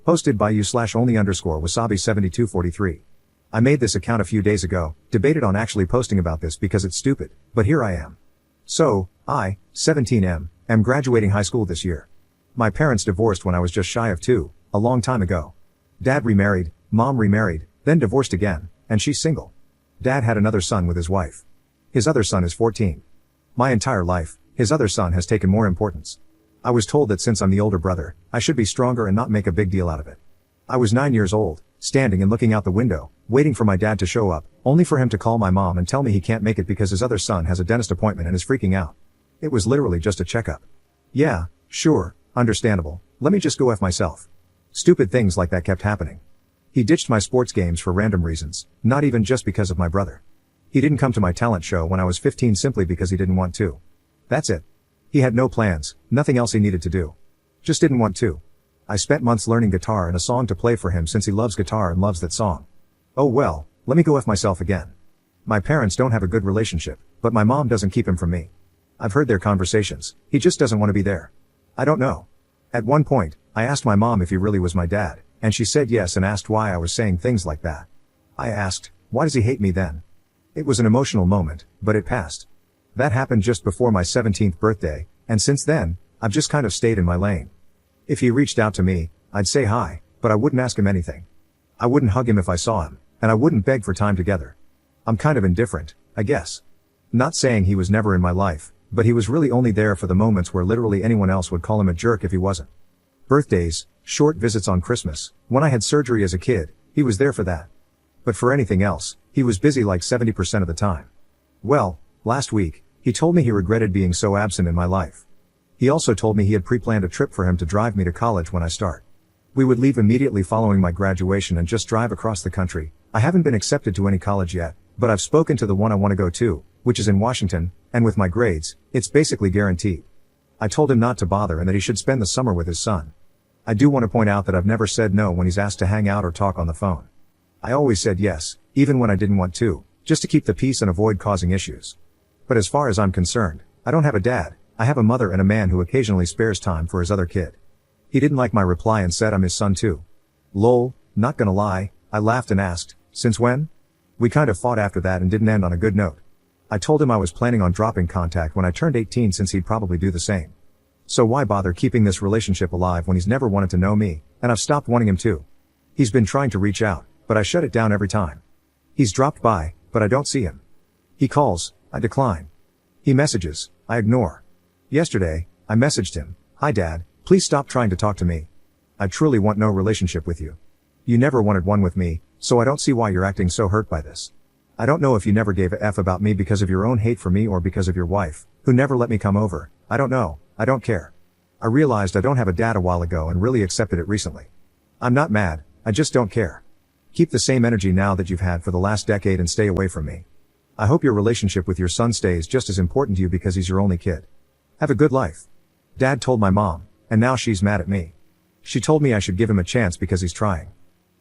Posted by you/only_wasabi7243. I made this account a few days ago, debated on actually posting about this because it's stupid, but here I am. So, I, 17M, am graduating high school this year. My parents divorced when I was just shy of 2, a long time ago. Dad remarried, mom remarried, then divorced again, and she's single. Dad had another son with his wife. His other son is 14. My entire life, his other son has taken more importance. I was told that since I'm the older brother, I should be stronger and not make a big deal out of it. I was 9 years old, standing and looking out the window, waiting for my dad to show up, only for him to call my mom and tell me he can't make it because his other son has a dentist appointment and is freaking out. It was literally just a checkup. Yeah, sure, understandable, let me just go F myself. Stupid things like that kept happening. He ditched my sports games for random reasons, not even just because of my brother. He didn't come to my talent show when I was 15 simply because he didn't want to. That's it. He had no plans, nothing else he needed to do. Just didn't want to. I spent months learning guitar and a song to play for him since he loves guitar and loves that song. Oh well, let me go F myself again. My parents don't have a good relationship, but my mom doesn't keep him from me. I've heard their conversations, he just doesn't want to be there. I don't know. At one point, I asked my mom if he really was my dad, and she said yes and asked why I was saying things like that. I asked, why does he hate me then? It was an emotional moment, but it passed. That happened just before my 17th birthday, and since then, I've just kind of stayed in my lane. If he reached out to me, I'd say hi, but I wouldn't ask him anything. I wouldn't hug him if I saw him, and I wouldn't beg for time together. I'm kind of indifferent, I guess. Not saying he was never in my life, but he was really only there for the moments where literally anyone else would call him a jerk if he wasn't. Birthdays, short visits on Christmas, when I had surgery as a kid, he was there for that. But for anything else, he was busy like 70% of the time. Well, last week, he told me he regretted being so absent in my life. He also told me he had pre-planned a trip for him to drive me to college when I start. We would leave immediately following my graduation and just drive across the country. I haven't been accepted to any college yet, but I've spoken to the one I want to go to, which is in Washington, and with my grades, it's basically guaranteed. I told him not to bother and that he should spend the summer with his son. I do want to point out that I've never said no when he's asked to hang out or talk on the phone. I always said yes, even when I didn't want to, just to keep the peace and avoid causing issues. But as far as I'm concerned, I don't have a dad, I have a mother and a man who occasionally spares time for his other kid. He didn't like my reply and said I'm his son too. Lol, not gonna lie, I laughed and asked, since when? We kind of fought after that and didn't end on a good note. I told him I was planning on dropping contact when I turned 18 since he'd probably do the same. So why bother keeping this relationship alive when he's never wanted to know me, and I've stopped wanting him to. He's been trying to reach out, but I shut it down every time. He's dropped by, but I don't see him. He calls, I decline. He messages, I ignore. Yesterday, I messaged him, hi dad, please stop trying to talk to me. I truly want no relationship with you. You never wanted one with me, so I don't see why you're acting so hurt by this. I don't know if you never gave a F about me because of your own hate for me or because of your wife, who never let me come over, I don't know, I don't care. I realized I don't have a dad a while ago and really accepted it recently. I'm not mad, I just don't care. Keep the same energy now that you've had for the last decade and stay away from me. I hope your relationship with your son stays just as important to you because he's your only kid. Have a good life. Dad told my mom, and now she's mad at me. She told me I should give him a chance because he's trying.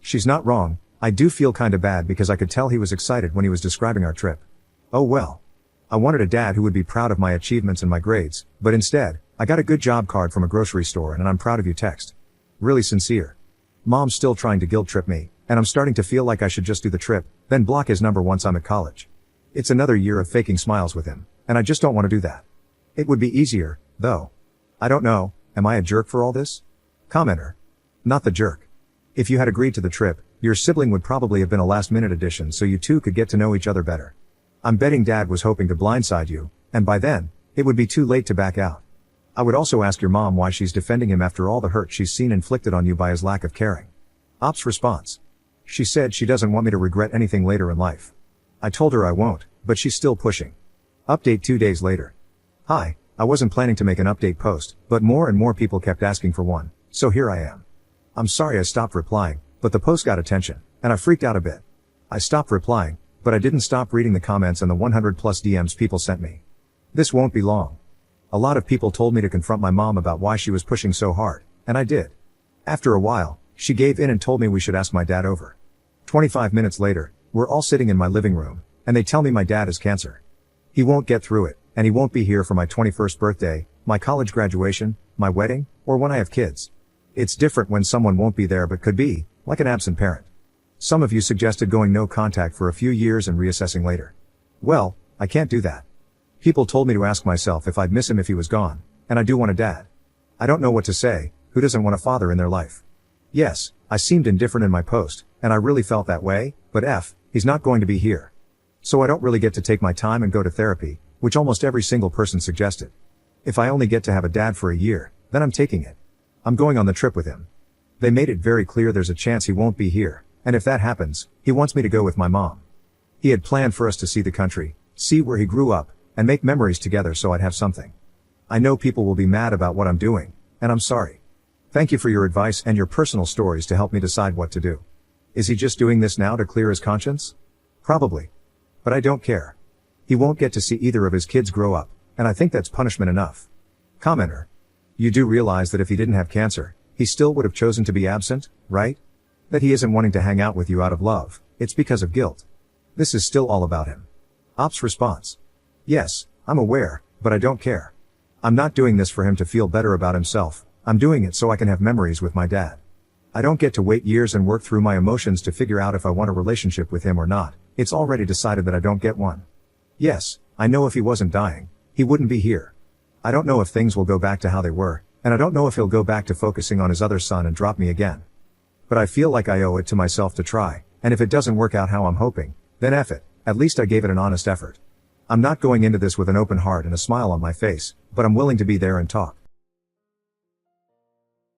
She's not wrong, I do feel kinda bad because I could tell he was excited when he was describing our trip. Oh well. I wanted a dad who would be proud of my achievements and my grades, but instead, I got a good job card from a grocery store and an I'm proud of you text. Really sincere. Mom's still trying to guilt trip me, and I'm starting to feel like I should just do the trip, then block his number once I'm at college. It's another year of faking smiles with him, and I just don't want to do that. It would be easier, though. I don't know, am I a jerk for all this? Commenter. Not the jerk. If you had agreed to the trip, your sibling would probably have been a last-minute addition so you two could get to know each other better. I'm betting Dad was hoping to blindside you, and by then, it would be too late to back out. I would also ask your mom why she's defending him after all the hurt she's seen inflicted on you by his lack of caring. Op's response. She said she doesn't want me to regret anything later in life. I told her I won't, but she's still pushing. Update 2 days later. Hi, I wasn't planning to make an update post, but more and more people kept asking for one, so here I am. I'm sorry I stopped replying, but the post got attention, and I freaked out a bit. I stopped replying, but I didn't stop reading the comments and the 100+ DMs people sent me. This won't be long. A lot of people told me to confront my mom about why she was pushing so hard, and I did. After a while, she gave in and told me we should ask my dad over. 25 minutes later, we're all sitting in my living room, and they tell me my dad has cancer. He won't get through it, and he won't be here for my 21st birthday, my college graduation, my wedding, or when I have kids. It's different when someone won't be there but could be, like an absent parent. Some of you suggested going no contact for a few years and reassessing later. Well, I can't do that. People told me to ask myself if I'd miss him if he was gone, and I do want a dad. I don't know what to say. Who doesn't want a father in their life? Yes, I seemed indifferent in my post, and I really felt that way, but he's not going to be here. So I don't really get to take my time and go to therapy, which almost every single person suggested. If I only get to have a dad for a year, then I'm taking it. I'm going on the trip with him. They made it very clear there's a chance he won't be here, and if that happens, he wants me to go with my mom. He had planned for us to see the country, see where he grew up, and make memories together so I'd have something. I know people will be mad about what I'm doing, and I'm sorry. Thank you for your advice and your personal stories to help me decide what to do. Is he just doing this now to clear his conscience? Probably. But I don't care. He won't get to see either of his kids grow up, and I think that's punishment enough. Commenter. You do realize that if he didn't have cancer, he still would have chosen to be absent, right? That he isn't wanting to hang out with you out of love, it's because of guilt. This is still all about him. Op's response. Yes, I'm aware, but I don't care. I'm not doing this for him to feel better about himself, I'm doing it so I can have memories with my dad. I don't get to wait years and work through my emotions to figure out if I want a relationship with him or not, it's already decided that I don't get one. Yes, I know if he wasn't dying, he wouldn't be here. I don't know if things will go back to how they were, and I don't know if he'll go back to focusing on his other son and drop me again. But I feel like I owe it to myself to try, and if it doesn't work out how I'm hoping, then F it, at least I gave it an honest effort. I'm not going into this with an open heart and a smile on my face, but I'm willing to be there and talk.